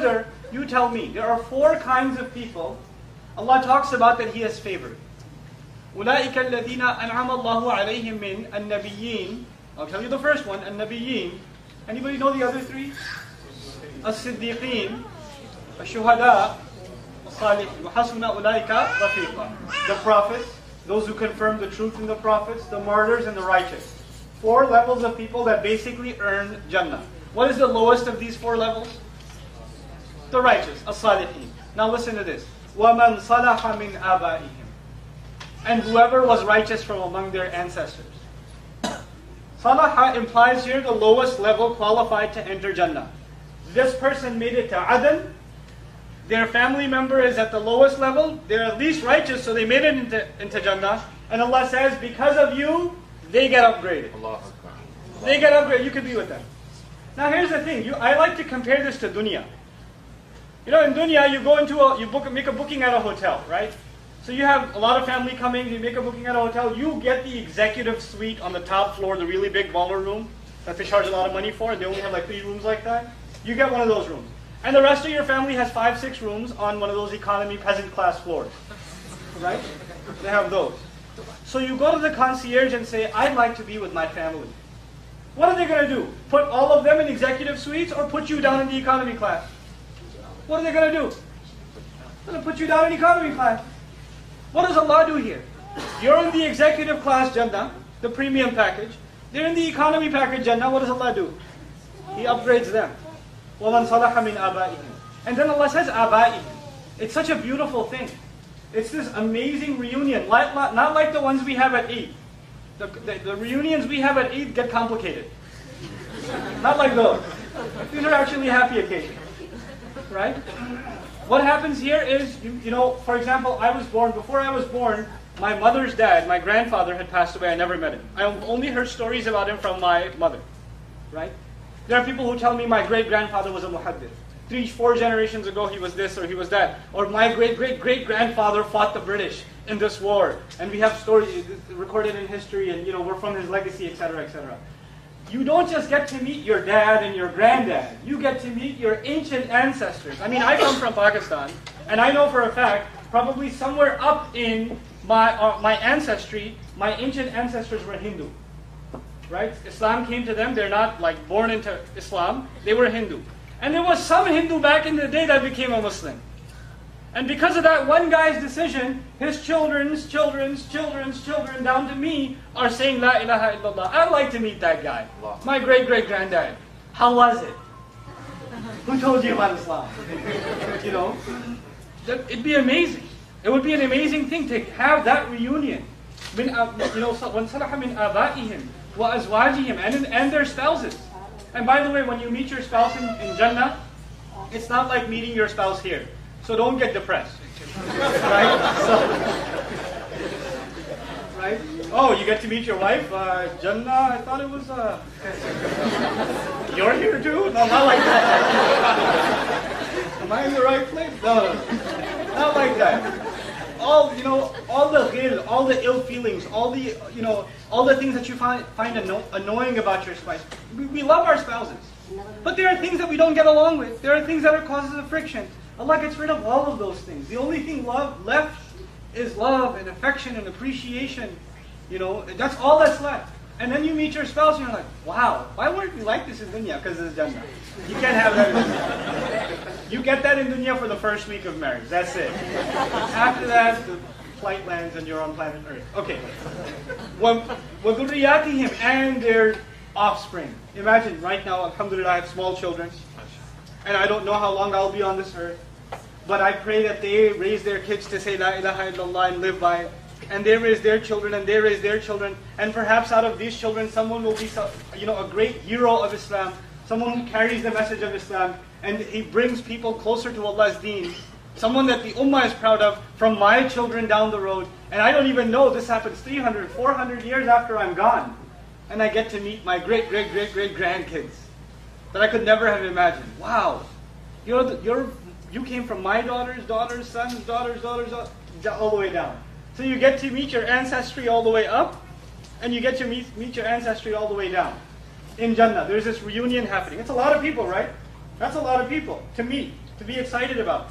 brother, you tell me, there are 4 kinds of people Allah talks about that He has favored. أُولَٰئِكَ الَّذِينَ أَنْعَمَ اللَّهُ عَلَيْهِمْ مِنْ النَّبِيِّينَ. I'll tell you the first one, النَّبِيِّينَ. Anybody know the other 3? الصِّدِّيقِينَ, الشُّهَدَاء, الصَّالِحِينَ, وَحَسُنَ أُولَٰئِكَ رَفِيقًا. The prophets, those who confirm the truth in the prophets, the martyrs, and the righteous. 4 levels of people that basically earn Jannah. What is the lowest of these 4 levels? The righteous, as-salihin. Now listen to this. وَمَنْ صَلَحَ مِنْ آبَائِهِمْ. And whoever was righteous from among their ancestors. Salaha implies here the lowest level qualified to enter Jannah. This person made it to Adan. Their family member is at the lowest level. They're at least righteous, so they made it into Jannah. And Allah says, because of you, they get upgraded. They get upgraded. You can be with them. Now here's the thing. I like to compare this to dunya. You know, in dunya, you go into make a booking at a hotel, right? So you have a lot of family coming, you make a booking at a hotel, you get the executive suite on the top floor, the really big baller room that they charge a lot of money for. They only have like 3 rooms like that. You get one of those rooms. And the rest of your family has 5, 6 rooms on one of those economy peasant class floors. Right? They have those. So you go to the concierge and say, I'd like to be with my family. What are they going to do? Put all of them in executive suites or put you down in the economy class? What are they going to do? They're going to put you down in economy class. What does Allah do here? You're in the executive class Jannah, the premium package. They're in the economy package Jannah. What does Allah do? He upgrades them. وَمَنْ صَلَحَ مِنْ آبَائِهِمْ. And then Allah says آبَائِهِمْ. It's such a beautiful thing. It's this amazing reunion. Not like the ones we have at Eid. The reunions we have at Eid get complicated. Not like those. These are actually happy occasions. Right? What happens here is, you know, for example, before I was born, my mother's dad, my grandfather, had passed away. I never met him. I only heard stories about him from my mother. Right? There are people who tell me my great-grandfather was a muhaddith. 3, 4 generations ago he was this or he was that. Or my great-great-great-grandfather fought the British in this war. And we have stories recorded in history and, you know, we're from his legacy, etc., etc. You don't just get to meet your dad and your granddad. You get to meet your ancient ancestors. I mean, I come from Pakistan, and I know for a fact, probably somewhere up in my ancestry, my ancient ancestors were Hindu. Right? Islam came to them. They're not like born into Islam. They were Hindu. And there was some Hindu back in the day that became a Muslim. And because of that one guy's decision, his children's children down to me are saying La ilaha illallah. I'd like to meet that guy. My great-great-granddad. How was it? Who told you about Islam? You know? It'd be amazing. It would be an amazing thing to have that reunion. You know, وَنْ صَلَحَ مِنْ آبَائِهِمْ وَأَزْوَاجِهِمْ and their spouses. And by the way, when you meet your spouse in Jannah, it's not like meeting your spouse here. So don't get depressed. Right? Right? Oh, you get to meet your wife? Jannah, I thought it was... You're here too? No, not like that. Am I in the right place? No. Not like that. All the ghil, all the ill feelings, all the things that you find annoying about your spouse. We love our spouses. But there are things that we don't get along with. There are things that are causes of friction. Allah gets rid of all of those things. The only thing left is love and affection and appreciation. You know, that's all that's left. And then you meet your spouse and you're like, wow, why weren't we like this in dunya? Because it's Jannah. You can't have that in dunya. You get that in dunya for the first week of marriage. That's it. After that, the flight lands and you're on planet Earth. Okay. وَذُرِّيَّاتِهِمْ and their offspring. Imagine right now, alhamdulillah, I have small children. And I don't know how long I'll be on this earth. But I pray that they raise their kids to say La ilaha illallah and live by it. And they raise their children and they raise their children. And perhaps out of these children, someone will be a great hero of Islam. Someone who carries the message of Islam. And he brings people closer to Allah's deen. Someone that the ummah is proud of from my children down the road. And I don't even know, this happens 300, 400 years after I'm gone. And I get to meet my great-great-great-great-grandkids that I could never have imagined. Wow. You came from my daughters, sons, daughters, all the way down. So you get to meet your ancestry all the way up, and you get to meet your ancestry all the way down. In Jannah, there's this reunion happening. It's a lot of people, right? That's a lot of people to meet. to be excited about.